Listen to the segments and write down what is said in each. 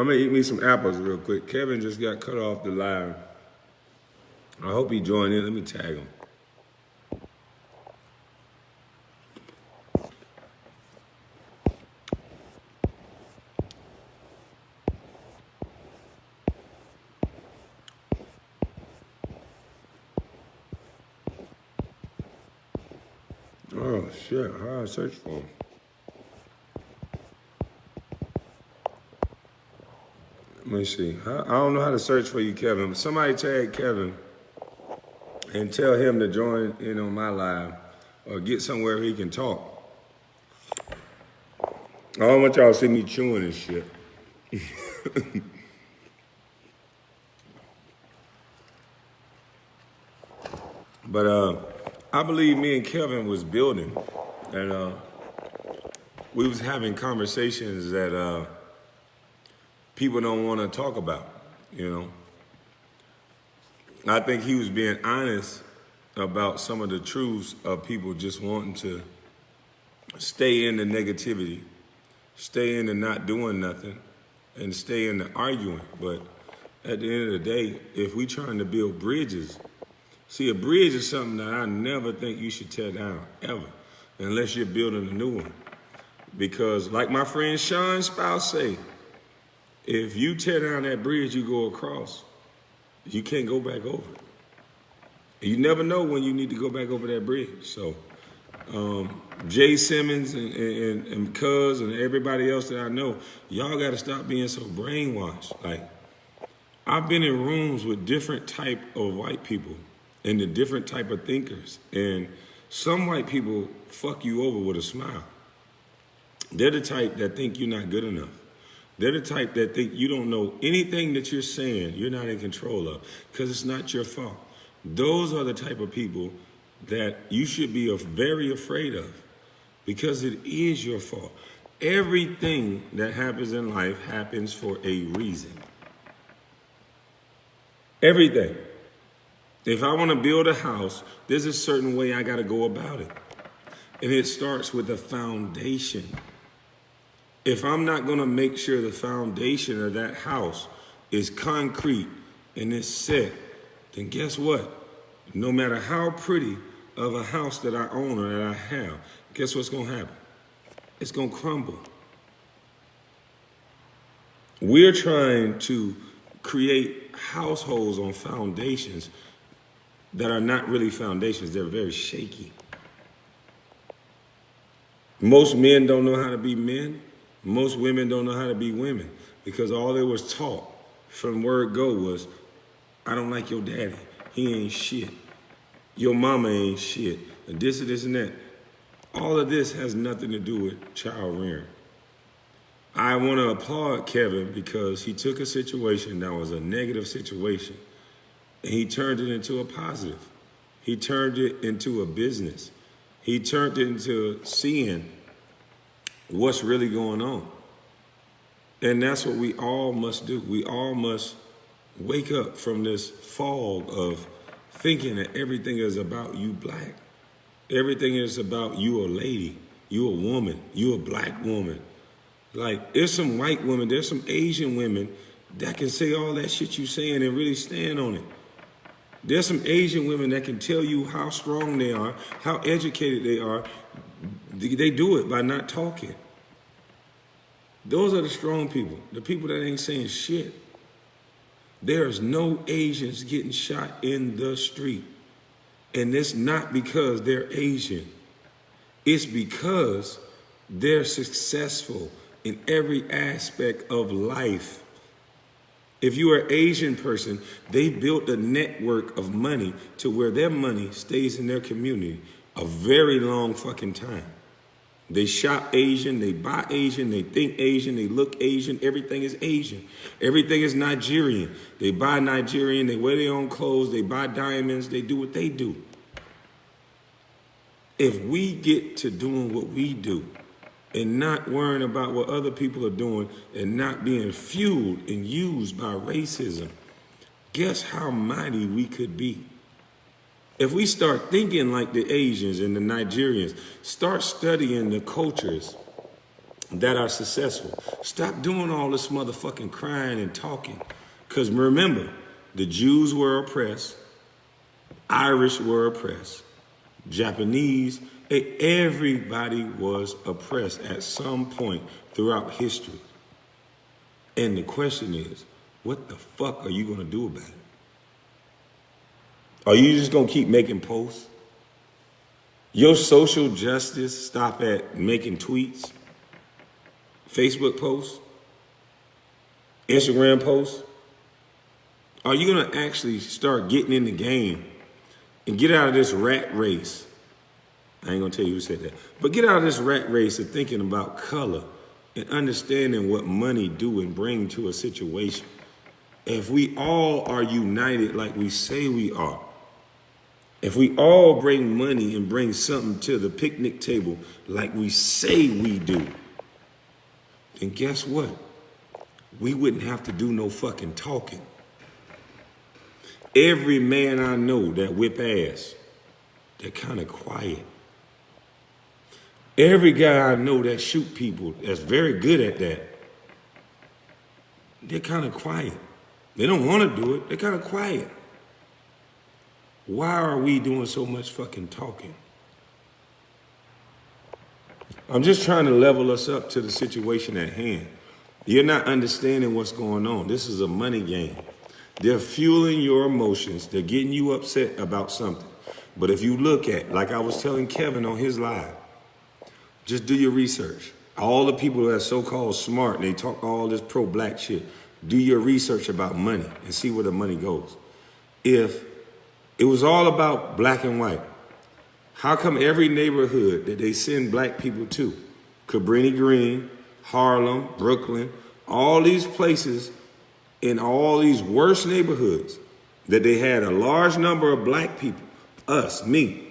I'm gonna eat me some apples real quick. Kevin just got cut off the live. I hope he joined in. Let me tag him. Oh shit, how do I search for him? Let me see. I don't know how to search for you, Kevin. Somebody tag Kevin and tell him to join in on my live or get somewhere he can talk. I don't want y'all to see me chewing and shit. But I believe me and Kevin was building, and we was having conversations that people don't want to talk about, you know. I think he was being honest about some of the truths of people just wanting to stay in the negativity, stay in the not doing nothing, and stay in the arguing. But at the end of the day, if we trying to build bridges, see, a bridge is something that I never think you should tear down, ever, unless you're building a new one. Because like my friend Sean's spouse say, if you tear down that bridge you go across, you can't go back over it. You never know when you need to go back over that bridge. So Jay Simmons and Cuz and everybody else that I know, y'all got to stop being so brainwashed. Like, I've been in rooms with different type of white people and the different type of thinkers. And some white people fuck you over with a smile. They're the type that think you're not good enough. They're the type that think you don't know anything that you're saying, you're not in control of, because it's not your fault. Those are the type of people that you should be very afraid of, because it is your fault. Everything that happens in life happens for a reason. Everything. If I want to build a house, there's a certain way I got to go about it. And it starts with a foundation. If I'm not going to make sure the foundation of that house is concrete and it's set, then guess what? No matter how pretty of a house that I own or that I have, guess what's going to happen? It's going to crumble. We're trying to create households on foundations that are not really foundations. They're very shaky. Most men don't know how to be men. Most women don't know how to be women, because all they was taught from word go was, I don't like your daddy. He ain't shit. Your mama ain't shit. And this and this and that. All of this has nothing to do with child rearing. I want to applaud Kevin because he took a situation that was a negative situation and he turned it into a positive. He turned it into a business. He turned it into seeing what's really going on. And that's what we all must do. We all must wake up from this fog of thinking that everything is about you black. Everything is about you a lady, you a woman, you a black woman. Like, there's some white women, there's some Asian women that can say all that shit you saying and really stand on it. There's some Asian women that can tell you how strong they are, how educated they are. They do it by not talking. Those are the strong people, the people that ain't saying shit. There's no Asians getting shot in the street. And it's not because they're Asian. It's because they're successful in every aspect of life. If you are an Asian person, they built a network of money to where their money stays in their community a very long fucking time. They shop Asian, they buy Asian, they think Asian, they look Asian, everything is Asian. Everything is Nigerian. They buy Nigerian, they wear their own clothes, they buy diamonds, they do what they do. If we get to doing what we do and not worrying about what other people are doing and not being fueled and used by racism, guess how mighty we could be. If we start thinking like the Asians and the Nigerians, start studying the cultures that are successful. Stop doing all this motherfucking crying and talking. Because remember, the Jews were oppressed, Irish were oppressed, Japanese, everybody was oppressed at some point throughout history. And the question is, what the fuck are you gonna do about it? Are you just gonna keep making posts? Your social justice stop at making tweets, Facebook posts, Instagram posts? Are you gonna actually start getting in the game and get out of this rat race? I ain't gonna tell you who said that, but get out of this rat race of thinking about color and understanding what money do and bring to a situation. If we all are united like we say we are, if we all bring money and bring something to the picnic table like we say we do, then guess what? We wouldn't have to do no fucking talking. Every man I know that whip ass, they're kind of quiet. Every guy I know that shoot people, that's very good at that, they're kind of quiet. They don't want to do it. They're kind of quiet. Why are we doing so much fucking talking? I'm just trying to level us up to the situation at hand. You're not understanding what's going on. This is a money game. They're fueling your emotions. They're getting you upset about something. But if you look at, like I was telling Kevin on his live, just do your research. All the people that are so-called smart and they talk all this pro-black shit, do your research about money and see where the money goes. If it was all about black and white, how come every neighborhood that they send black people to, Cabrini Green, Harlem, Brooklyn, all these places in all these worst neighborhoods that they had a large number of black people, us, me,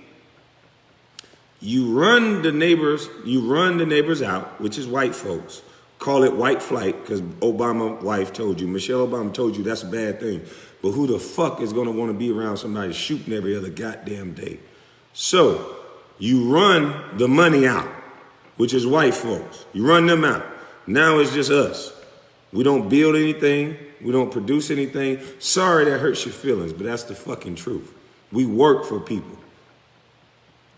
you run the neighbors out, which is white folks. Call it white flight, because Obama's wife told you, Michelle Obama told you that's a bad thing. But who the fuck is gonna wanna be around somebody shooting every other goddamn day? So you run the money out, which is white folks. You run them out. Now it's just us. We don't build anything. We don't produce anything. Sorry that hurts your feelings, but that's the fucking truth. We work for people.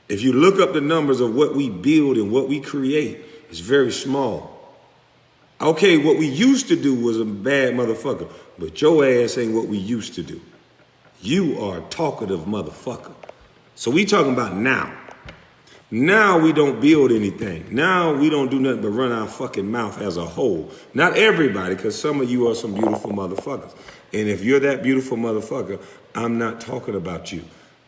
If you look up the numbers of what we build and what we create, it's very small. Okay, what we used to do was a bad motherfucker, but your ass ain't what we used to do. You are a talkative motherfucker. So we talking about now. Now we don't build anything. Now we don't do nothing but run our fucking mouth as a whole. Not everybody, because some of you are some beautiful motherfuckers. And if you're that beautiful motherfucker, I'm not talking about you.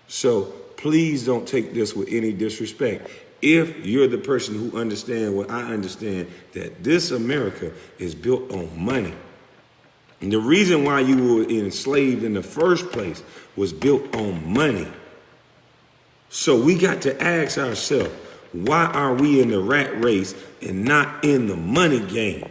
So please don't take this with any disrespect. If you're the person who understands what I understand, that this America is built on money. And the reason why you were enslaved in the first place was built on money. So we got to ask ourselves, why are we in the rat race and not in the money game?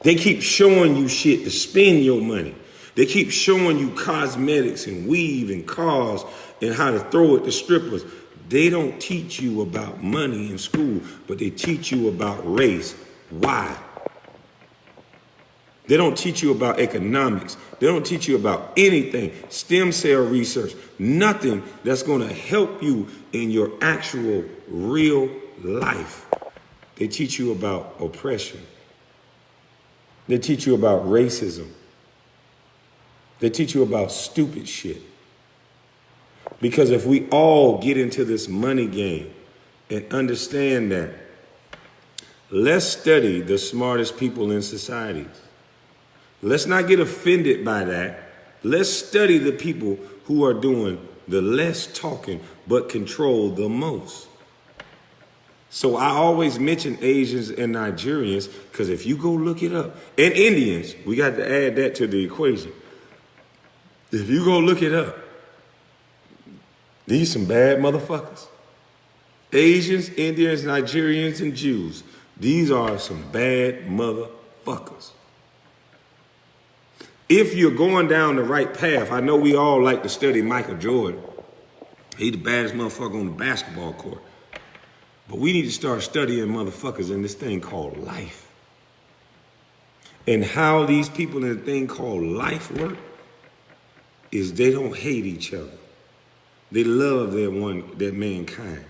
They keep showing you shit to spend your money. They keep showing you cosmetics and weave and cars and how to throw it to strippers. They don't teach you about money in school, but they teach you about race. Why? They don't teach you about economics. They don't teach you about anything. Stem cell research. Nothing that's going to help you in your actual real life. They teach you about oppression. They teach you about racism. They teach you about stupid shit. Because if we all get into this money game and understand that, let's study the smartest people in society. Let's not get offended by that. Let's study the people who are doing the less talking but control the most. So I always mention Asians and Nigerians because if you go look it up, and Indians, we got to add that to the equation. If you go look it up, these some bad motherfuckers. Asians, Indians, Nigerians, and Jews. These are some bad motherfuckers. If you're going down the right path, I know we all like to study Michael Jordan. He the baddest motherfucker on the basketball court. But we need to start studying motherfuckers in this thing called life. And how these people in the thing called life work is they don't hate each other. They love their mankind.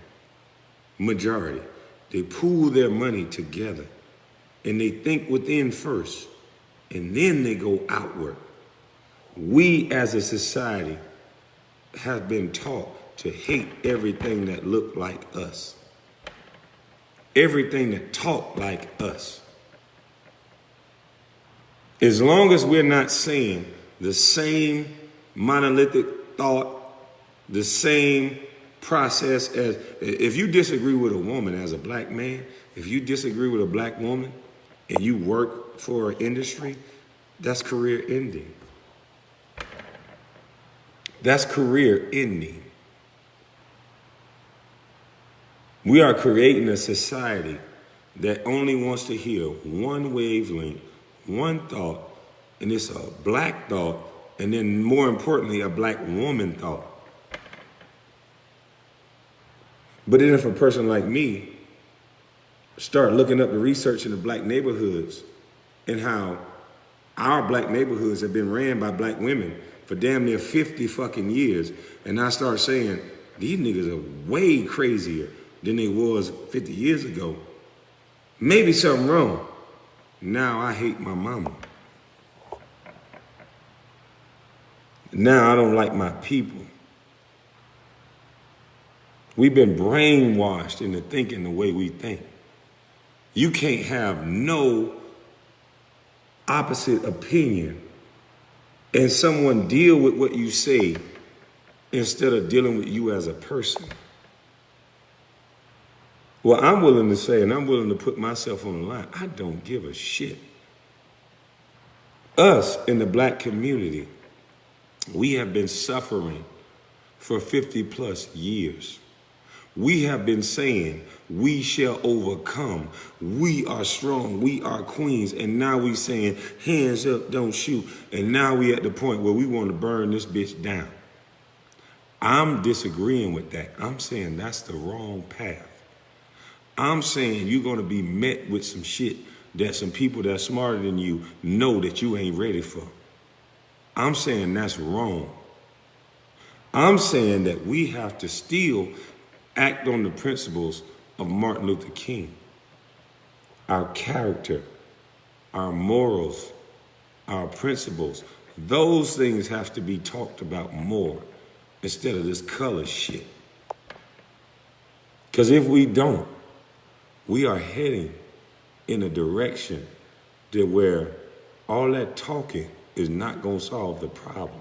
Majority. They pool their money together. And they think within first. And then they go outward. We as a society have been taught to hate everything that looked like us. Everything that talked like us. As long as we're not saying the same monolithic thought, the same process as, if you disagree with a woman as a black man, if you disagree with a black woman and you work for an industry, that's career ending. That's career ending. We are creating a society that only wants to hear one wavelength, one thought, and it's a black thought, and then more importantly, a black woman thought. But then if a person like me start looking up the research in the black neighborhoods and how our black neighborhoods have been ran by black women for damn near 50 fucking years, and I start saying, these niggas are way crazier than they was 50 years ago, maybe something wrong. Now I hate my mama. Now I don't like my people. We've been brainwashed into thinking the way we think. You can't have no opposite opinion and someone deal with what you say instead of dealing with you as a person. Well, I'm willing to say, and I'm willing to put myself on the line, I don't give a shit. Us in the black community, we have been suffering for 50 plus years. We have been saying, we shall overcome. We are strong. We are queens. And now we saying, hands up, don't shoot. And now we at the point where we want to burn this bitch down. I'm disagreeing with that. I'm saying that's the wrong path. I'm saying you're going to be met with some shit that some people that are smarter than you know that you ain't ready for. I'm saying that's wrong. I'm saying that we have to still act on the principles of Martin Luther King. Our character, our morals, our principles, those things have to be talked about more instead of this color shit. Because if we don't, we are heading in a direction that where all that talking is not going to solve the problem.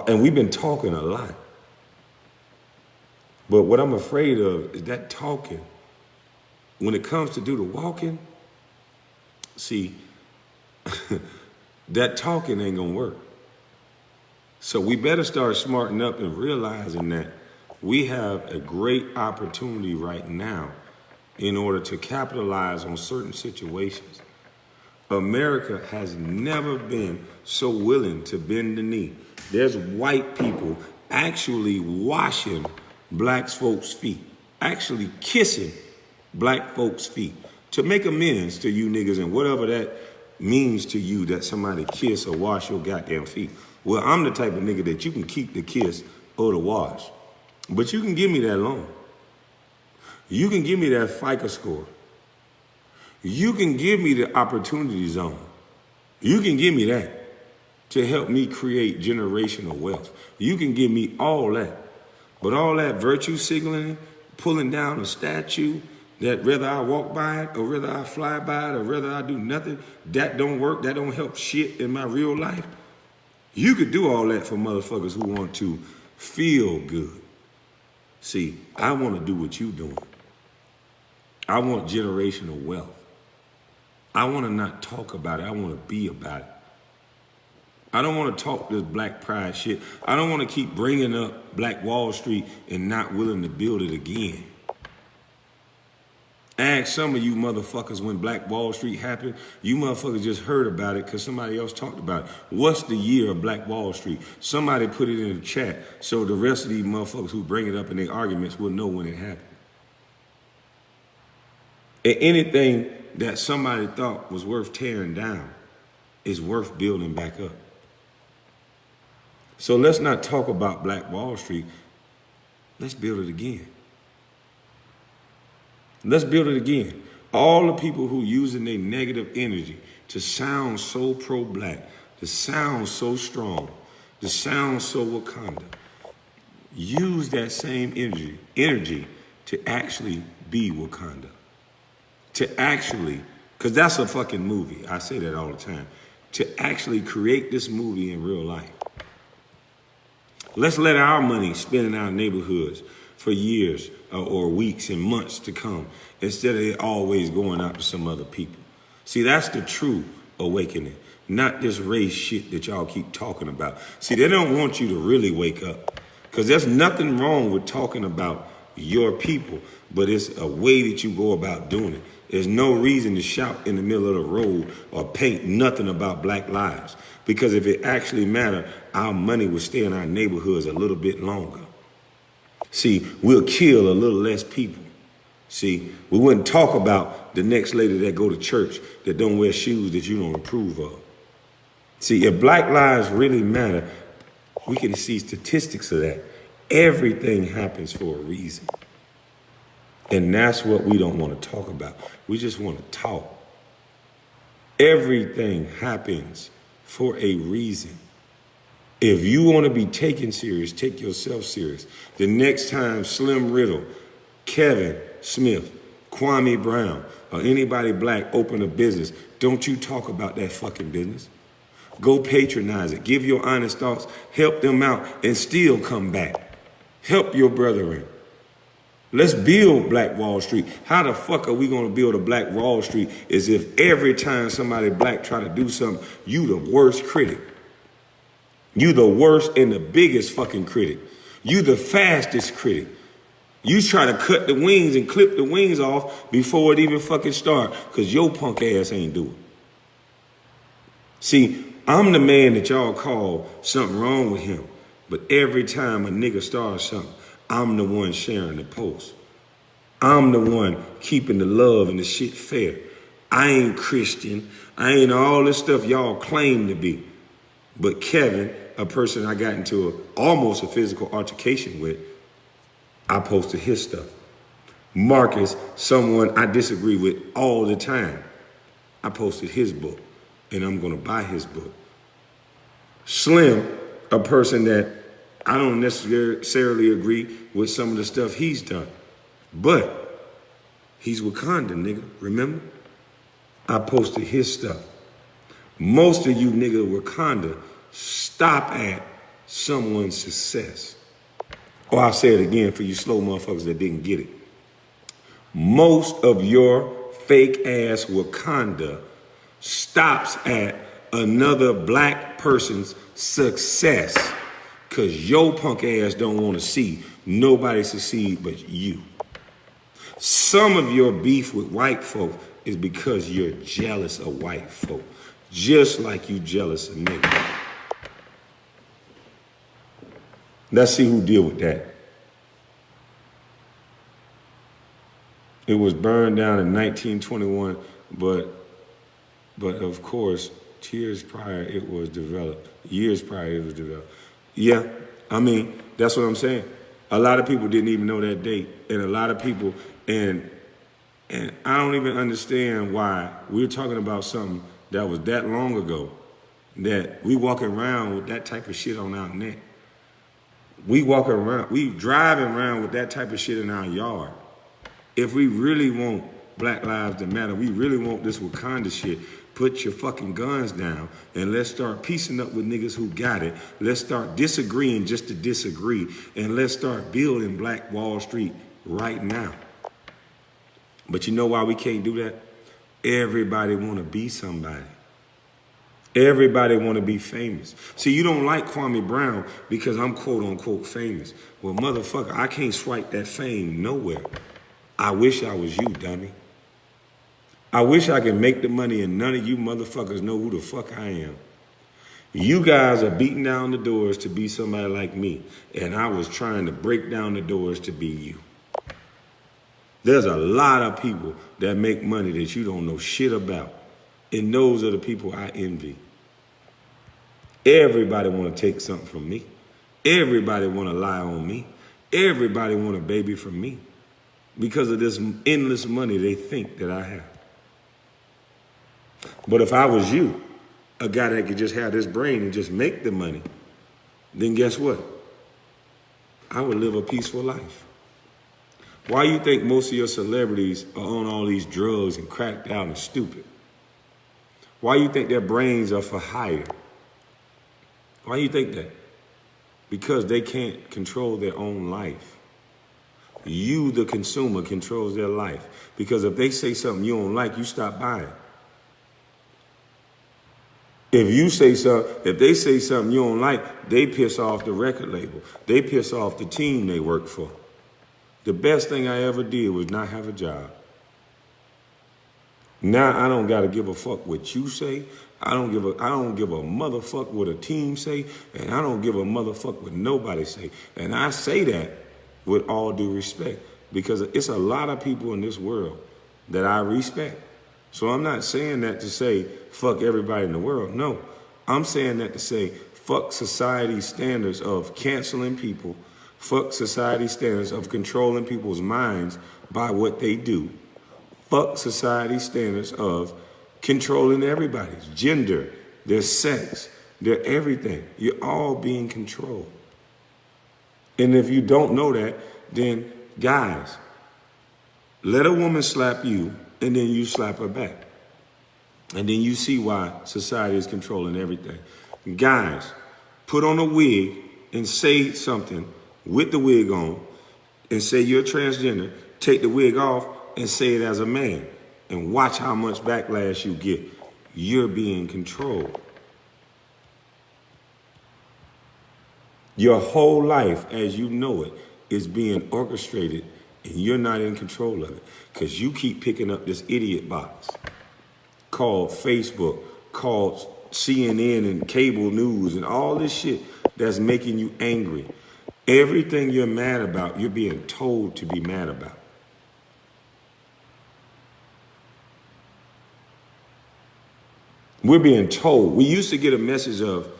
And we've been talking a lot. But what I'm afraid of is that talking, when it comes to do the walking, see, that talking ain't gonna work. So we better start smarting up and realizing that we have a great opportunity right now in order to capitalize on certain situations. America has never been so willing to bend the knee. There's white people actually washing black folks' feet, actually kissing black folks' feet to make amends to you niggas and whatever that means to you that somebody kiss or wash your goddamn feet. Well, I'm the type of nigga that you can keep the kiss or the wash, but you can give me that loan. You can give me that FICA score. You can give me the opportunity zone. You can give me that to help me create generational wealth. You can give me all that. But all that virtue signaling, pulling down a statue, that whether I walk by it or whether I fly by it or whether I do nothing, that don't work, that don't help shit in my real life. You could do all that for motherfuckers who want to feel good. See, I want to do what you doing. I want generational wealth. I want to not talk about it. I want to be about it. I don't want to talk this black pride shit. I don't want to keep bringing up Black Wall Street and not willing to build it again. Ask some of you motherfuckers when Black Wall Street happened. You motherfuckers just heard about it because somebody else talked about it. What's the year of Black Wall Street? Somebody put it in the chat so the rest of these motherfuckers who bring it up in their arguments will know when it happened. And anything that somebody thought was worth tearing down is worth building back up. So let's not talk about Black Wall Street. Let's build it again. Let's build it again. All the people who using their negative energy to sound so pro-black, to sound so strong, to sound so Wakanda, use that same energy to actually be Wakanda. To actually, because that's a fucking movie. I say that all the time. To actually create this movie in real life. Let's let our money spend in our neighborhoods for years or weeks and months to come, instead of it always going out to some other people. See, that's the true awakening, not this race shit that y'all keep talking about. See, they don't want you to really wake up, because there's nothing wrong with talking about your people, but it's a way that you go about doing it. There's no reason to shout in the middle of the road or paint nothing about black lives, because if it actually mattered, our money would stay in our neighborhoods a little bit longer. See, we'll kill a little less people. See, we wouldn't talk about the next lady that go to church that don't wear shoes that you don't approve of. See, if black lives really matter, we can see statistics of that. Everything happens for a reason. And that's what we don't want to talk about. We just want to talk. Everything happens for a reason. If you want to be taken serious, take yourself serious. The next time Slim Riddle, Kevin Smith, Kwame Brown, or anybody black open a business, don't you talk about that fucking business. Go patronize it. Give your honest thoughts. Help them out and still come back. Help your brethren. Let's build Black Wall Street. How the fuck are we going to build a Black Wall Street as if every time somebody black try to do something, you the worst critic? You the worst and the biggest fucking critic. You the fastest critic. You try to cut the wings and clip the wings off before it even fucking start, because your punk ass ain't do it. See, I'm the man that y'all call something wrong with him, but every time a nigga starts something, I'm the one sharing the post. I'm the one keeping the love and the shit fair. I ain't Christian. I ain't all this stuff y'all claim to be. But Kevin, a person I got into almost a physical altercation with, I posted his stuff. Marcus, someone I disagree with all the time, I posted his book, and I'm going to buy his book. Slim, a person that I don't necessarily agree with some of the stuff he's done, but he's Wakanda, nigga, remember? I posted his stuff. Most of you nigga Wakanda stop at someone's success. Or I'll say it again for you slow motherfuckers that didn't get it. Most of your fake ass Wakanda stops at another black person's success, because your punk ass don't want to see nobody succeed but you. Some of your beef with white folk is because you're jealous of white folk, just like you jealous of niggas. Let's see who deal with that. It was burned down in 1921, but of course, years prior it was developed. Yeah, I mean, that's what I'm saying. A lot of people didn't even know that date, and a lot of people, and I don't even understand why we're talking about something that was that long ago, that we walking around with that type of shit on our neck. We driving around with that type of shit in our yard. If we really want Black Lives to matter, we really want this Wakanda shit, put your fucking guns down and let's start piecing up with niggas who got it. Let's start disagreeing just to disagree, and let's start building Black Wall Street right now. But you know why we can't do that? Everybody want to be somebody. Everybody want to be famous. See, you don't like Kwame Brown because I'm quote unquote famous. Well, motherfucker, I can't swipe that fame nowhere. I wish I was you, dummy. I wish I could make the money and none of you motherfuckers know who the fuck I am. You guys are beating down the doors to be somebody like me, and I was trying to break down the doors to be you. There's a lot of people that make money that you don't know shit about, and those are the people I envy. Everybody want to take something from me. Everybody want to lie on me. Everybody want a baby from me because of this endless money they think that I have. But if I was you, a guy that could just have this brain and just make the money, then guess what? I would live a peaceful life. Why you think most of your celebrities are on all these drugs and cracked out and stupid? Why you think their brains are for hire? Why you think that? Because they can't control their own life. You, the consumer, controls their life. Because if they say something you don't like, you stop buying. If they say something you don't like, they piss off the record label. They piss off the team they work for. The best thing I ever did was not have a job. Now I don't gotta give a fuck what you say. I don't give a motherfuck what a team say, and I don't give a motherfuck what nobody say. And I say that with all due respect because it's a lot of people in this world that I respect. So I'm not saying that to say fuck everybody in the world. No, I'm saying that to say fuck society's standards of canceling people, fuck society's standards of controlling people's minds by what they do, fuck society's standards of controlling everybody's gender, their sex, their everything. You're all being controlled. And if you don't know that, then guys, let a woman slap you and then you slap her back. And then you see why society is controlling everything. Guys, put on a wig and say something with the wig on and say you're transgender, take the wig off and say it as a man and watch how much backlash you get. You're being controlled. Your whole life as you know it is being orchestrated and you're not in control of it because you keep picking up this idiot box called Facebook, called CNN and cable news and all this shit that's making you angry. Everything you're mad about, you're being told to be mad about. We're being told. We used to get a message of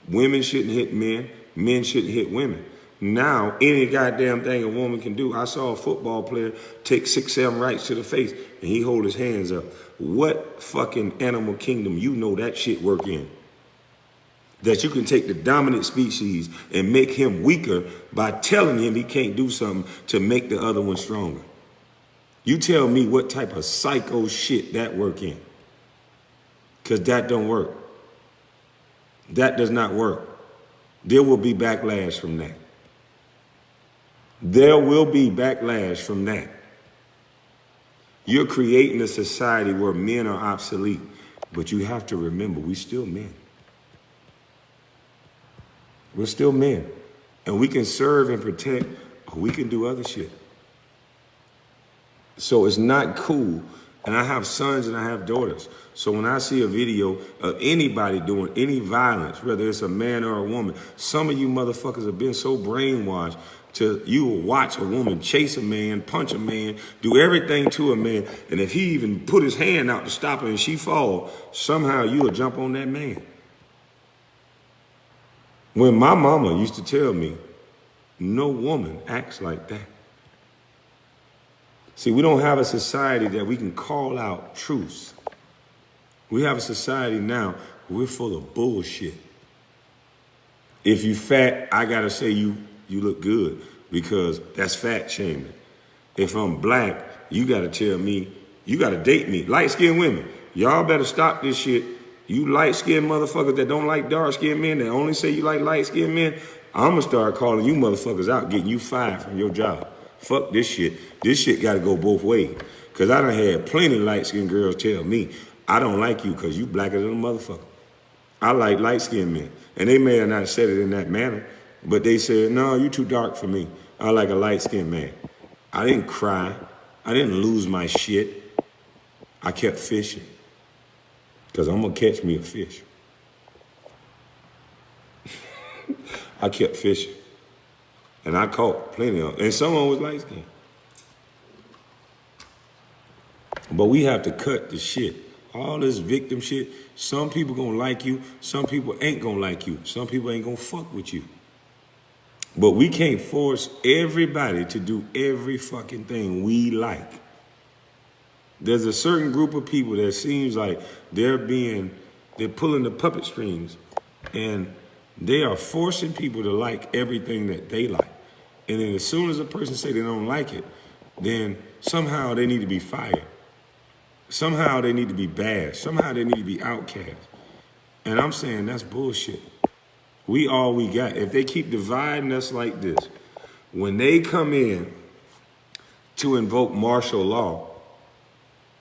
women shouldn't hit men, men shouldn't hit women. Now, any goddamn thing a woman can do. I saw a football player take 6-7 rights to the face and he hold his hands up. What fucking animal kingdom you know that shit work in? That you can take the dominant species and make him weaker by telling him he can't do something to make the other one stronger. You tell me what type of psycho shit that work in. Because that don't work. That does not work. There will be backlash from that. There will be backlash from that. You're creating a society where men are obsolete, but you have to remember, we're still men. We're still men. And we can serve and protect, or we can do other shit. So it's not cool. And I have sons and I have daughters. So when I see a video of anybody doing any violence, whether it's a man or a woman, some of you motherfuckers have been so brainwashed to you will watch a woman chase a man, punch a man, do everything to a man. And if he even put his hand out to stop her and she fall, somehow you will jump on that man. When my mama used to tell me, no woman acts like that. See, we don't have a society that we can call out truths. We have a society now where we're full of bullshit. If you fat, I gotta say you look good because that's fat shaming. If I'm black, you gotta tell me, you gotta date me. Light-skinned women, y'all better stop this shit. You light-skinned motherfuckers that don't like dark-skinned men, that only say you like light-skinned men, I'm gonna start calling you motherfuckers out, getting you fired from your job. Fuck this shit. This shit gotta go both ways. Cause I done had plenty of light-skinned girls tell me, I don't like you cause you blacker than a motherfucker. I like light-skinned men. And they may have not said it in that manner, but they said, no, you too dark for me. I like a light-skinned man. I didn't cry. I didn't lose my shit. I kept fishing because I'm going to catch me a fish. I kept fishing. And I caught plenty of them. And someone was light skinned. But we have to cut the shit. All this victim shit, some people gonna like you, some people ain't gonna like you, some people ain't gonna fuck with you. But we can't force everybody to do every fucking thing we like. There's a certain group of people that seems like they're pulling the puppet strings, and they are forcing people to like everything that they like. And then as soon as a person say they don't like it, then somehow they need to be fired. Somehow they need to be bashed. Somehow they need to be outcast. And I'm saying that's bullshit. We all we got. If they keep dividing us like this, when they come in to invoke martial law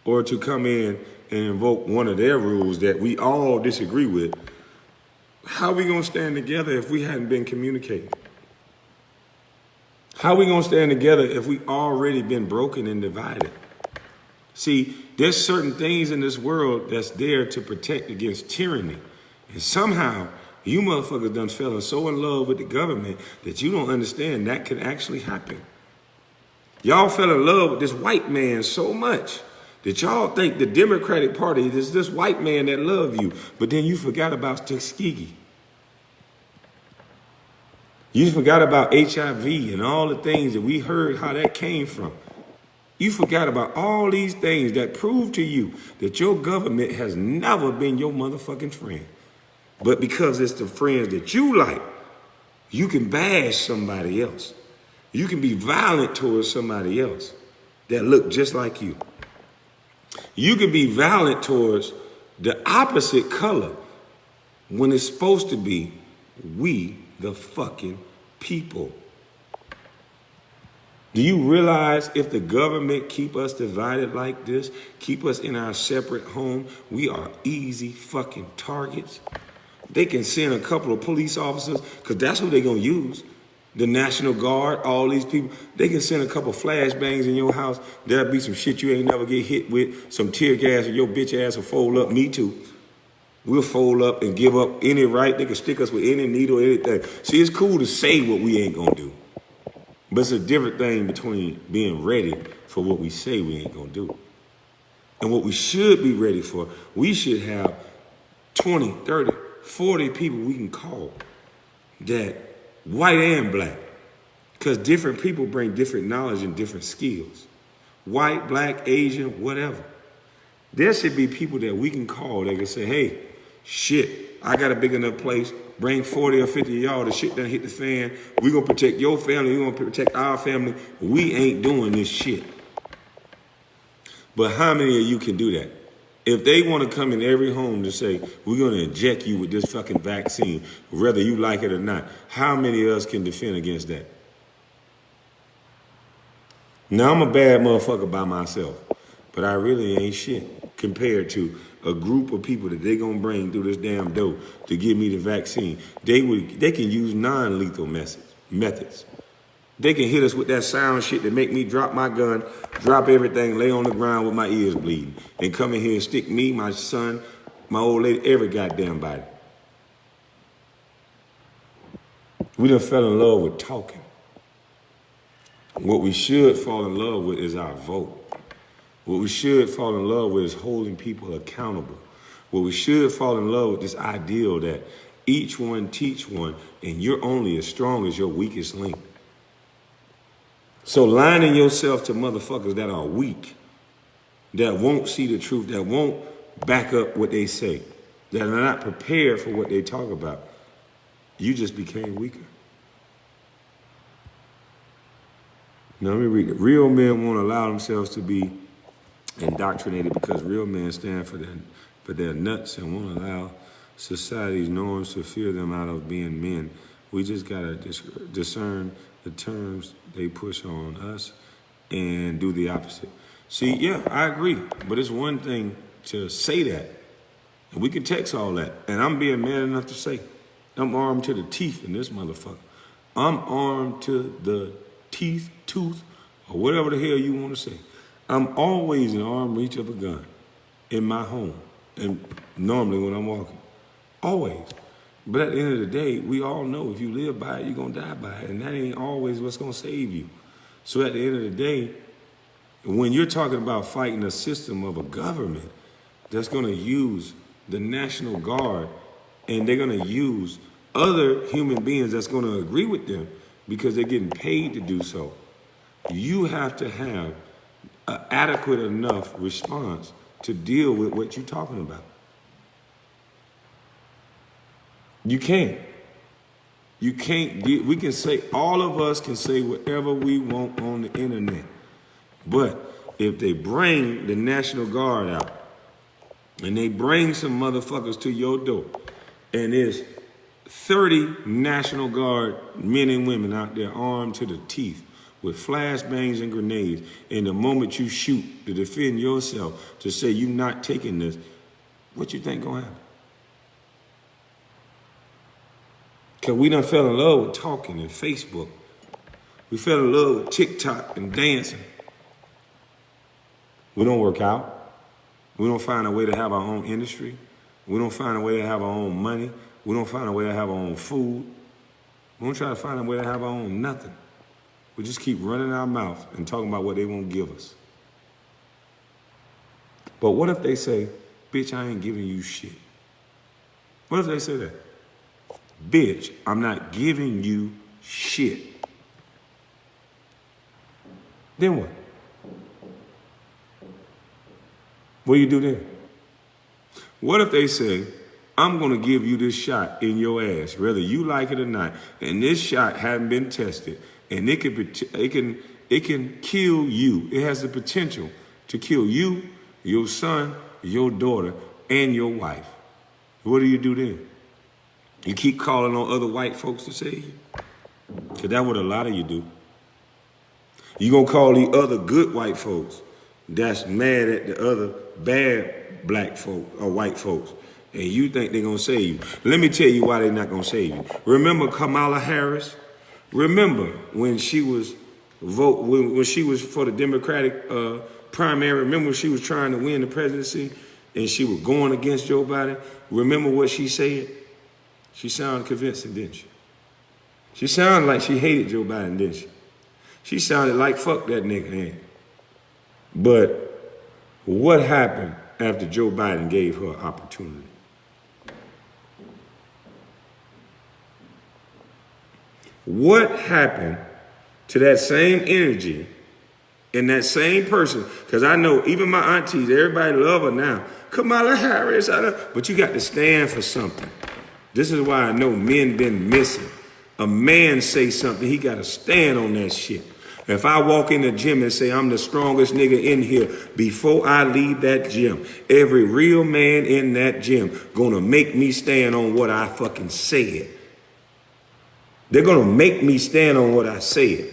or to come in and invoke one of their rules that we all disagree with, how are we going to stand together if we hadn't been communicating? How are we going to stand together if we already been broken and divided? See, there's certain things in this world that's there to protect against tyranny. And somehow, you motherfuckers done fell so in love with the government that you don't understand that can actually happen. Y'all fell in love with this white man so much that y'all think the Democratic Party is this white man that love you. But then you forgot about Tuskegee. You forgot about HIV and all the things that we heard how that came from. You forgot about all these things that prove to you that your government has never been your motherfucking friend. But because it's the friends that you like, you can bash somebody else. You can be violent towards somebody else that look just like you. You can be violent towards the opposite color when it's supposed to be we the fucking people. Do you realize if the government keep us divided like this, keep us in our separate home, we are easy fucking targets? They can send a couple of police officers, because that's who they're going to use. The National Guard, all these people. They can send a couple of flashbangs in your house. There'll be some shit you ain't never get hit with, some tear gas, and your bitch ass will fold up. Me too. We'll fold up and give up any right. They can stick us with any needle, anything. See, it's cool to say what we ain't going to do. But it's a different thing between being ready for what we say we ain't going to do. And what we should be ready for, we should have 20, 30, 40 people we can call that white and black. Because different people bring different knowledge and different skills. White, black, Asian, whatever. There should be people that we can call that can say, hey, shit, I got a big enough place. Bring 40 or 50 of y'all, the shit done hit the fan. We're going to protect your family. We're going to protect our family. We ain't doing this shit. But how many of you can do that? If they want to come in every home to say, we're going to inject you with this fucking vaccine, whether you like it or not, how many of us can defend against that? Now, I'm a bad motherfucker by myself, but I really ain't shit compared to a group of people that they gonna bring through this damn door to give me the vaccine. They can use non-lethal methods. They can hit us with that sound shit that make me drop my gun, drop everything, lay on the ground with my ears bleeding, and come in here and stick me, my son, my old lady, every goddamn body. We done fell in love with talking. What we should fall in love with is our vote. What we should fall in love with is holding people accountable. What we should fall in love with is this ideal that each one teach one, and you're only as strong as your weakest link. So lining yourself to motherfuckers that are weak, that won't see the truth, that won't back up what they say, that are not prepared for what they talk about, you just became weaker. Now let me read it. Real men won't allow themselves to be indoctrinated because real men stand for their nuts and won't allow society's norms to fear them out of being men. We just gotta discern the terms they push on us and do the opposite. See, yeah, I agree, but it's one thing to say that, and we can text all that, and I'm being man enough to say, I'm armed to the teeth in this motherfucker. I'm armed to the tooth, or whatever the hell you want to say. I'm always in arm reach of a gun. in my home, and normally when I'm walking, always. But at the end of the day, we all know if you live by it, you're gonna die by it, and that ain't always what's gonna save you. So at the end of the day, when you're talking about fighting a system of a government that's gonna use the National Guard, and they're gonna use other human beings that's gonna agree with them because they're getting paid to do so, you have to have an adequate enough response to deal with what you're talking about. You can't. You can't. We can say, all of us can say whatever we want on the internet. But if they bring the National Guard out and they bring some motherfuckers to your door and there's 30 National Guard men and women out there armed to the teeth with flashbangs and grenades, and the moment you shoot to defend yourself, to say you're not taking this, what you think gonna happen? Because we done fell in love with talking and Facebook. We fell in love with TikTok and dancing. We don't work out. We don't find a way to have our own industry. We don't find a way to have our own money. We don't find a way to have our own food. We don't try to find a way to have our own nothing. We just keep running our mouth and talking about what they won't give us. But what if they say, bitch, I ain't giving you shit? What if they say that? Bitch, I'm not giving you shit. Then what? What do you do then? What if they say, I'm gonna give you this shot in your ass, whether you like it or not, and this shot hasn't been tested, and it can kill you. It has the potential to kill you, your son, your daughter, and your wife. What do you do then? You keep calling on other white folks to save you? Because that's what a lot of you do. You gonna call the other good white folks that's mad at the other bad black folk or white folks, and you think they're gonna save you. Let me tell you why they're not gonna save you. Remember Kamala Harris? Remember when she was when she was for the Democratic primary? Remember when she was trying to win the presidency and she was going against Joe Biden? Remember what she said? She sounded convincing, didn't she? She sounded like she hated Joe Biden, didn't she? She sounded like fuck that nigga man. But what happened after Joe Biden gave her opportunity? What happened to that same energy and that same person? Because I know even my aunties, everybody love her now. Kamala Harris, but you got to stand for something. This is why I know men been missing. A man say something, he got to stand on that shit. If I walk in the gym and say I'm the strongest nigga in here, before I leave that gym, every real man in that gym gonna make me stand on what I fucking said. They're gonna make me stand on what I said.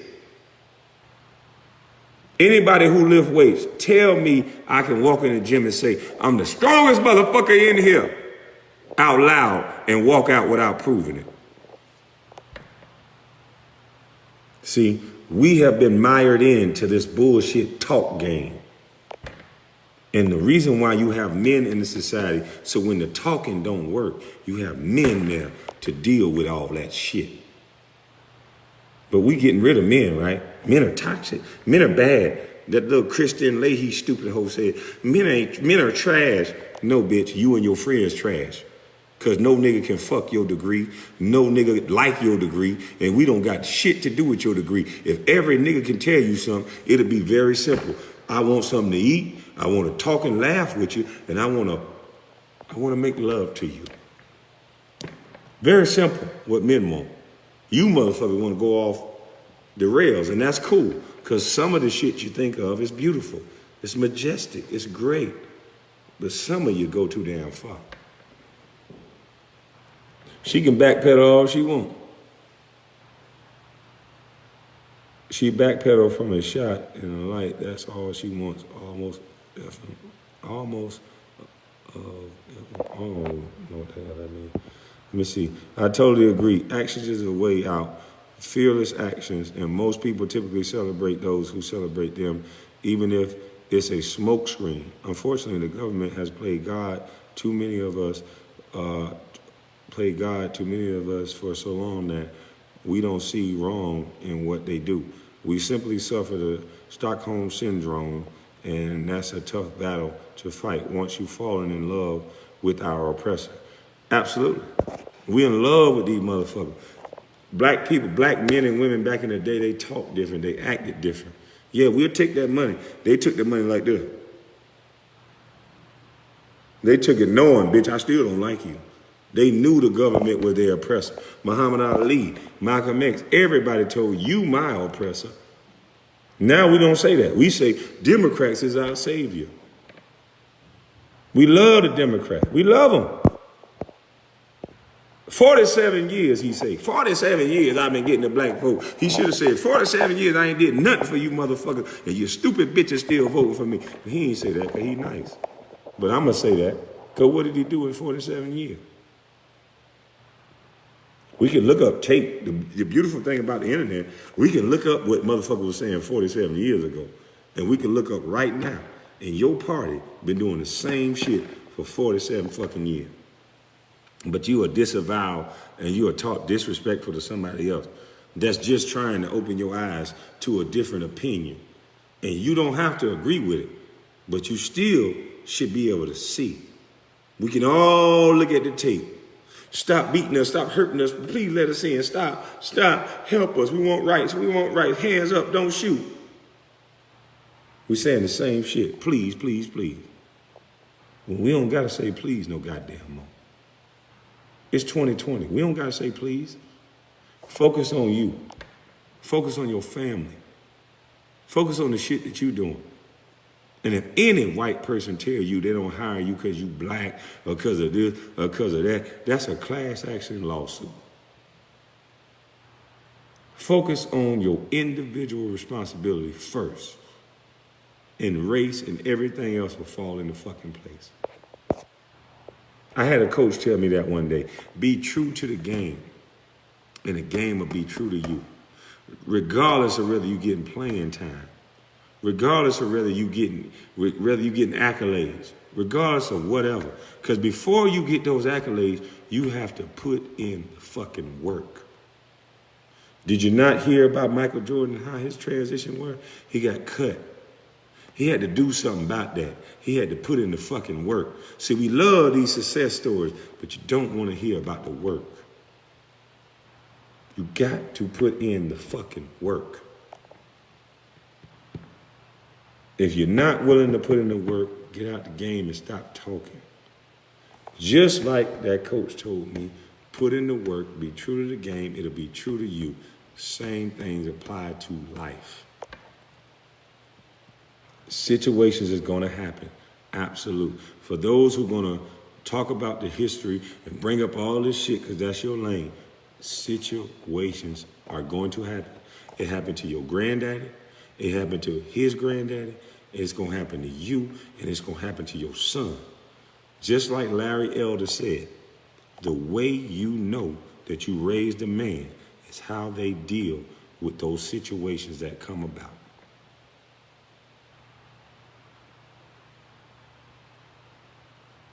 Anybody who lift weights, tell me I can walk in the gym and say I'm the strongest motherfucker in here out loud and walk out without proving it. See, we have been mired into this bullshit talk game. And the reason why you have men in the society, so when the talking don't work, you have men there to deal with all that shit. But we getting rid of men, right? Men are toxic. Men are bad. That little Christian Leahy stupid hoe said, men are trash. No, bitch, you and your friends trash. Because no nigga can fuck your degree. No nigga like your degree. And we don't got shit to do with your degree. If every nigga can tell you something, it'll be very simple. I want something to eat. I want to talk and laugh with you. And I want to make love to you. Very simple what men want. You motherfuckers want to go off the rails. And that's cool. Because some of the shit you think of is beautiful. It's majestic. It's great. But some of you go too damn far. She can backpedal all she wants. She backpedal from a shot in the light. That's all she wants. Almost. I don't know what the hell that means. Let me see. I totally agree. Actions is a way out. Fearless actions, and most people typically celebrate those who celebrate them, even if It's a smokescreen. Unfortunately, the government has played God too many of us, for so long that we don't see wrong in what they do. We simply suffer the Stockholm syndrome, and that's a tough battle to fight once you've fallen in love with our oppressor. Absolutely. We're in love with these motherfuckers. Black people, black men and women back in the day, they talked different, they acted different. Yeah, we'll take that money. They took the money like this. They took it knowing, bitch, I still don't like you. They knew the government was their oppressor. Muhammad Ali, Malcolm X, everybody told you my oppressor. Now we don't say that. We say Democrats is our savior. We love the Democrats. We love them. 47 years, he said. 47 years I've been getting the black vote. He should have said, 47 years I ain't did nothing for you motherfuckers, and you stupid bitches still voting for me. But he ain't say that because he nice. But I'm going to say that because what did he do in 47 years? We can look up tape. The beautiful thing about the internet, we can look up what motherfucker was saying 47 years ago. And we can look up right now. And your party been doing the same shit for 47 fucking years. But you are disavowed and you are taught disrespectful to somebody else that's just trying to open your eyes to a different opinion. And you don't have to agree with it, but you still should be able to see. We can all look at the tape. Stop beating us, stop hurting us, please let us in, stop, help us, we want rights, hands up, don't shoot. We're saying the same shit, please, please, please. Well, we don't gotta say please no goddamn more. It's 2020. We don't gotta say please. Focus on you. Focus on your family. Focus on the shit that you're doing. And if any white person tell you they don't hire you because you black or because of this or because of that, that's a class action lawsuit. Focus on your individual responsibility first. And race and everything else will fall into fucking place. I had a coach tell me that one day. Be true to the game, and the game will be true to you. Regardless of whether you're getting playing time, regardless of whether you getting accolades, regardless of whatever. Because before you get those accolades, you have to put in the fucking work. Did you not hear about Michael Jordan, how his transition was? He got cut. He had to do something about that. He had to put in the fucking work. See, we love these success stories, but you don't want to hear about the work. You got to put in the fucking work. If you're not willing to put in the work, get out the game and stop talking. Just like that coach told me, put in the work, be true to the game, it'll be true to you. Same things apply to life. Situations is going to happen, absolute. For those who are going to talk about the history and bring up all this shit because that's your lane, situations are going to happen. It happened to your granddaddy, it happened to his granddaddy, it's going to happen to you, and it's going to happen to your son. Just like Larry Elder said, the way you know that you raised a man is how they deal with those situations that come about.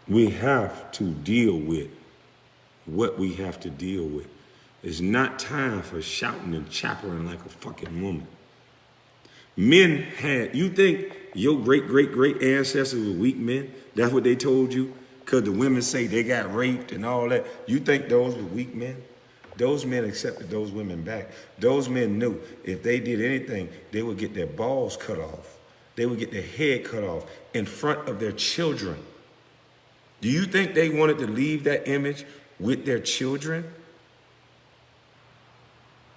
We have to deal with what we have to deal with. It's not time for shouting and chattering like a fucking woman. Men had, you think your great ancestors were weak men? That's what they told you? Because the women say they got raped and all that. You think those were weak men? Those men accepted those women back. Those men knew if they did anything, they would get their balls cut off. They would get their head cut off in front of their children. Do you think they wanted to leave that image with their children?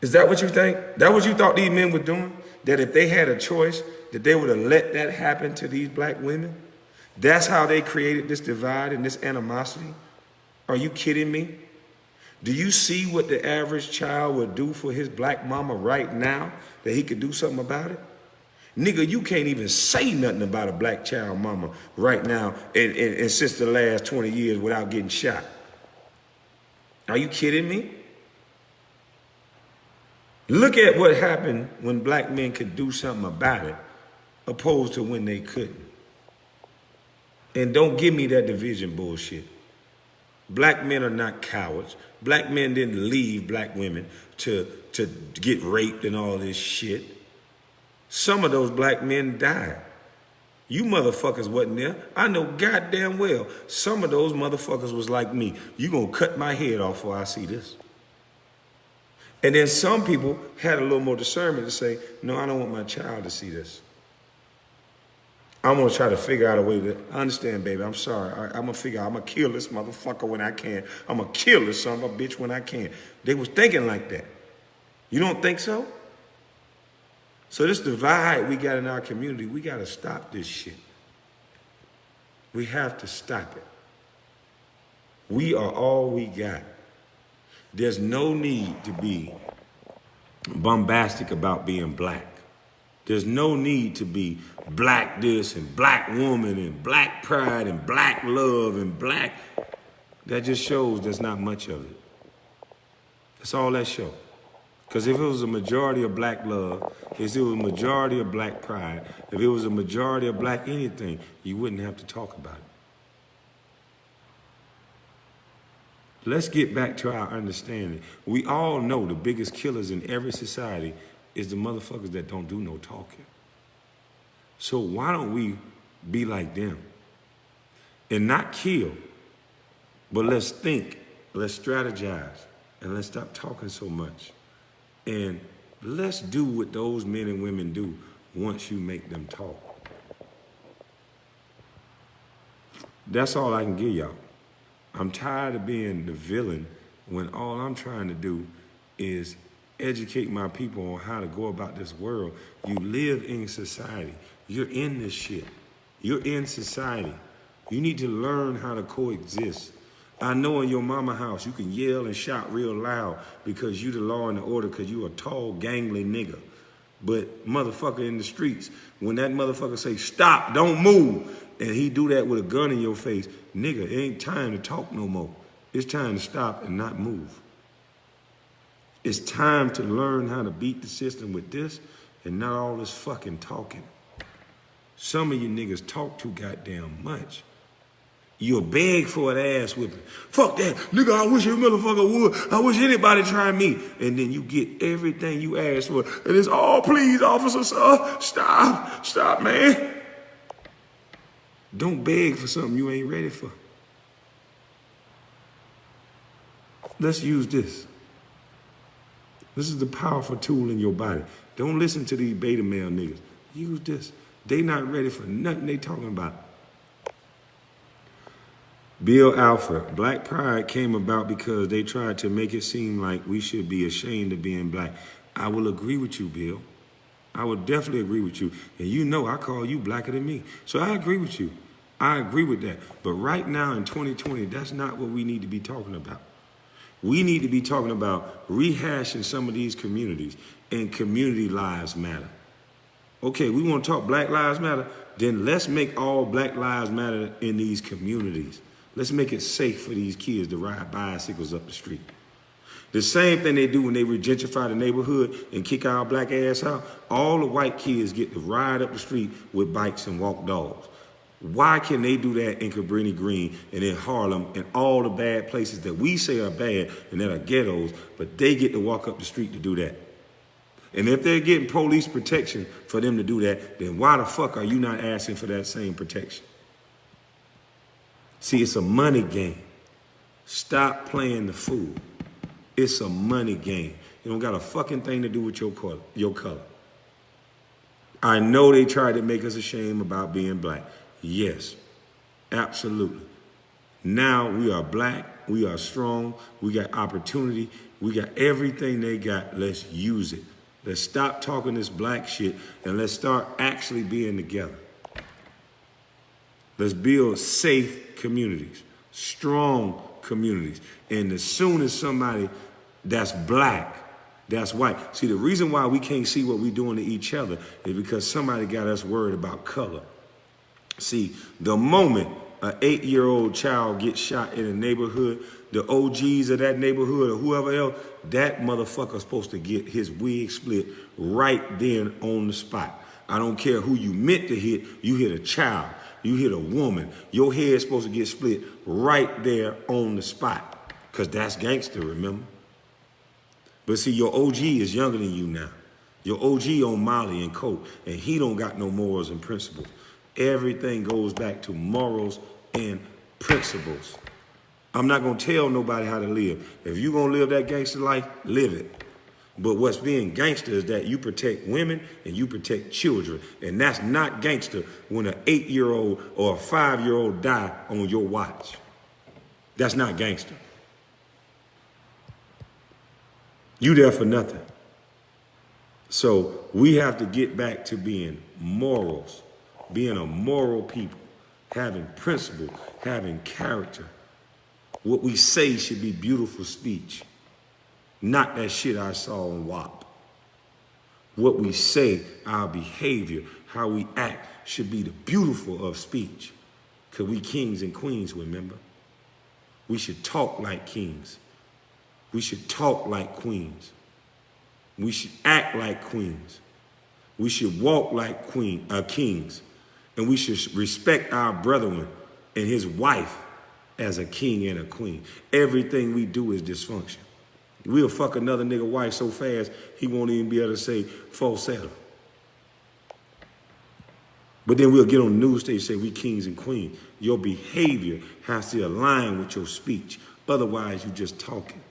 Is that what you think? That what you thought these men were doing? That if they had a choice, that they would have let that happen to these black women? That's how they created this divide and this animosity? Are you kidding me? Do you see what the average child would do for his black mama right now that he could do something about it? Nigga, you can't even say nothing about a black child mama right now and since the last 20 years without getting shot. Are you kidding me? Look at what happened when black men could do something about it opposed to when they couldn't. And don't give me that division bullshit. Black men are not cowards. Black men didn't leave black women to get raped and all this shit. Some of those black men died. You motherfuckers wasn't there. I know goddamn well some of those motherfuckers was like me. You gonna cut my head off before I see this. And then some people had a little more discernment to say, no, I don't want my child to see this. I'm gonna try to figure out a way to, I understand, baby, I'm sorry. I'm gonna kill this motherfucker when I can. I'm gonna kill this son of a bitch when I can. They was thinking like that. You don't think so? So this divide we got in our community, we gotta stop this shit. We have to stop it. We are all we got. There's no need to be bombastic about being black. There's no need to be black this and black woman and black pride and black love and black. That just shows there's not much of it. That's all that shows. Because if it was a majority of black love, if it was a majority of black pride, if it was a majority of black anything, you wouldn't have to talk about it. Let's get back to our understanding. We all know the biggest killers in every society is the motherfuckers that don't do no talking. So why don't we be like them and not kill, but let's think, let's strategize, and let's stop talking so much. And let's do what those men and women do once you make them talk. That's all I can give y'all. I'm tired of being the villain when all I'm trying to do is educate my people on how to go about this world. You live in society. You're in this shit. You're in society. You need to learn how to coexist. I know in your mama house you can yell and shout real loud because you the law and the order because you a tall, gangly nigga. But motherfucker in the streets, when that motherfucker say, stop, don't move, and he do that with a gun in your face, nigga, it ain't time to talk no more. It's time to stop and not move. It's time to learn how to beat the system with this and not all this fucking talking. Some of you niggas talk too goddamn much. You'll beg for an ass whipping. Fuck that, nigga, I wish a motherfucker would. I wish anybody try me. And then you get everything you ask for. And it's, oh, please, officer, sir, stop, man. Don't beg for something you ain't ready for. Let's use this. This is the powerful tool in your body. Don't listen to these beta male niggas. Use this. They not ready for nothing they talking about. Bill Alford, black pride came about because they tried to make it seem like we should be ashamed of being black. I will agree with you, Bill. I would definitely agree with you. And you know I call you blacker than me. So I agree with you. I agree with that. But right now in 2020, that's not what we need to be talking about. We need to be talking about rehashing some of these communities and community lives matter. Okay, we want to talk Black Lives Matter, then let's make all Black Lives Matter in these communities. Let's make it safe for these kids to ride bicycles up the street. The same thing they do when they regentrify the neighborhood and kick our black ass out. All the white kids get to ride up the street with bikes and walk dogs. Why can they do that in Cabrini Green and in Harlem and all the bad places that we say are bad and that are ghettos, but they get to walk up the street to do that? And if they're getting police protection for them to do that, then why the fuck are you not asking for that same protection? See, it's a money game. Stop playing the fool. It's a money game. It don't got a fucking thing to do with your color. I know they tried to make us ashamed about being black. Yes, absolutely. Now we are black, we are strong, we got opportunity, we got everything they got. Let's use it. Let's stop talking this black shit and let's start actually being together. Let's build safe communities, strong communities. And as soon as somebody that's black, that's white. See, the reason why we can't see what we're doing to each other is because somebody got us worried about color. See, the moment an 8-year-old child gets shot in a neighborhood, the OGs of that neighborhood or whoever else, that motherfucker's supposed to get his wig split right then on the spot. I don't care who you meant to hit. You hit a child. You hit a woman. Your head's supposed to get split right there on the spot. Because that's gangster, remember? But see, your OG is younger than you now. Your OG on Molly and Coke, and he don't got no morals and principles. Everything goes back to morals and principles. I'm not going to tell nobody how to live. If you're going to live that gangster life, live it. But what's being gangster is that you protect women and you protect children. And that's not gangster when an 8-year-old or a 5-year-old die on your watch. That's not gangster. You there for nothing. So we have to get back to being morals, being a moral people, having principle, having character. What we say should be beautiful speech, not that shit I saw on WAP. What we say, our behavior, how we act should be the beautiful of speech. Because we kings and queens, remember? We should talk like kings. We should talk like queens. We should act like queens. We should walk like kings. And we should respect our brethren and his wife as a king and a queen. Everything we do is dysfunction. We'll fuck another nigga wife so fast, he won't even be able to say falsetto. But then we'll get on the news stage and say we kings and queens. Your behavior has to align with your speech. Otherwise, you're just talking.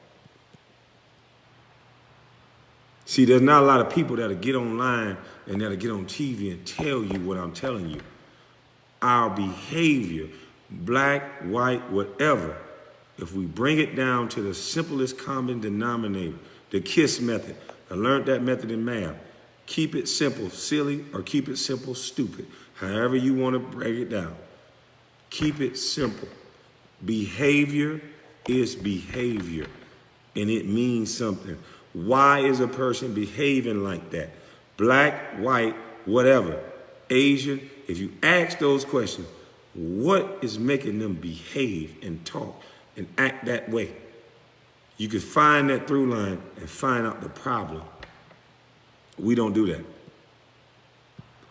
See, there's not a lot of people that'll get online and that'll get on TV and tell you what I'm telling you. Our behavior, black, white, whatever, if we bring it down to the simplest common denominator, the KISS method, I learned that method in math. Keep it simple, silly, or keep it simple, stupid. However you want to break it down. Keep it simple. Behavior is behavior, and it means something. Why is a person behaving like that? Black, white, whatever, Asian. If you ask those questions, what is making them behave and talk and act that way? You can find that through line and find out the problem. We don't do that.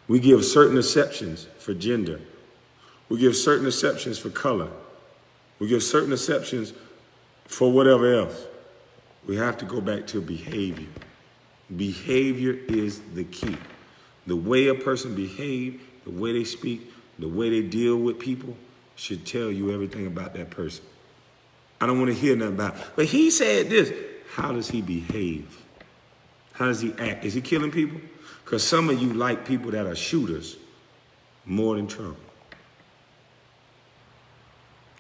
We give certain exceptions for gender. We give certain exceptions for color. We give certain exceptions for whatever else. We have to go back to behavior. Behavior is the key. The way a person behaves, the way they speak, the way they deal with people should tell you everything about that person. I don't want to hear nothing about, but he said this. How does he behave? How does he act? Is he killing people? Because some of you like people that are shooters more than Trump.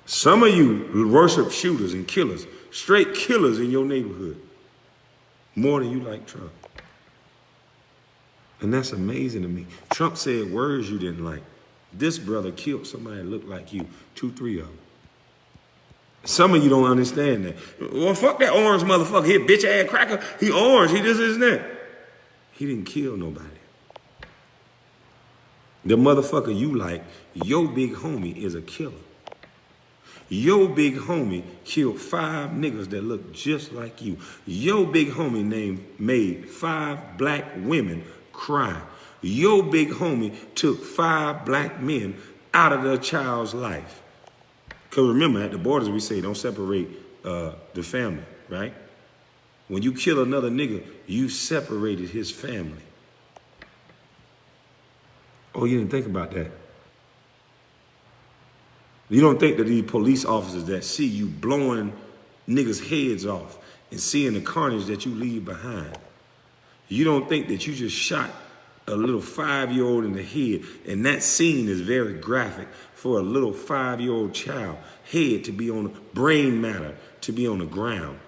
Some of you worship shooters and killers, straight killers in your neighborhood, more than you like Trump. And that's amazing to me. Trump said words you didn't like. This brother killed somebody that looked like you, 2, 3 of them. Some of you don't understand that. Well, fuck that orange motherfucker, he a bitch ass cracker. He orange, he this, that. He didn't kill nobody. The motherfucker you like, your big homie is a killer. Your big homie killed 5 niggas that look just like you. Your big homie made 5 black women cry. Your big homie took 5 black men out of their child's life. Because remember, at the borders we say don't separate the family, right? When you kill another nigga, you separated his family. Oh, you didn't think about that. You don't think that these police officers that see you blowing niggas' heads off and seeing the carnage that you leave behind, you don't think that you just shot a little 5-year-old in the head, and that scene is very graphic for a little 5-year-old child head to be on brain matter, to be on the ground.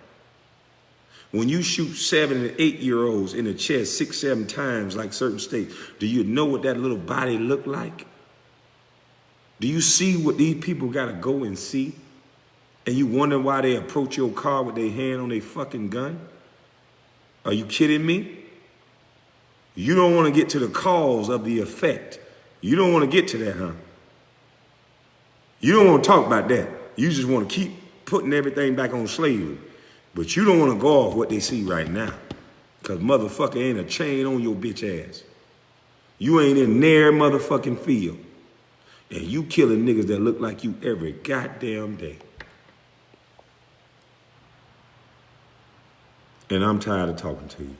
When you shoot 7 and 8-year-olds in the chest 6, 7 times like certain states, do you know what that little body look like? Do you see what these people gotta go and see? And you wonder why they approach your car with their hand on their fucking gun? Are you kidding me? You don't want to get to the cause of the effect. You don't want to get to that, huh? You don't want to talk about that. You just want to keep putting everything back on slavery. But you don't want to go off what they see right now. Because motherfucker ain't a chain on your bitch ass. You ain't in their motherfucking field. And you killing niggas that look like you every goddamn day. And I'm tired of talking to you.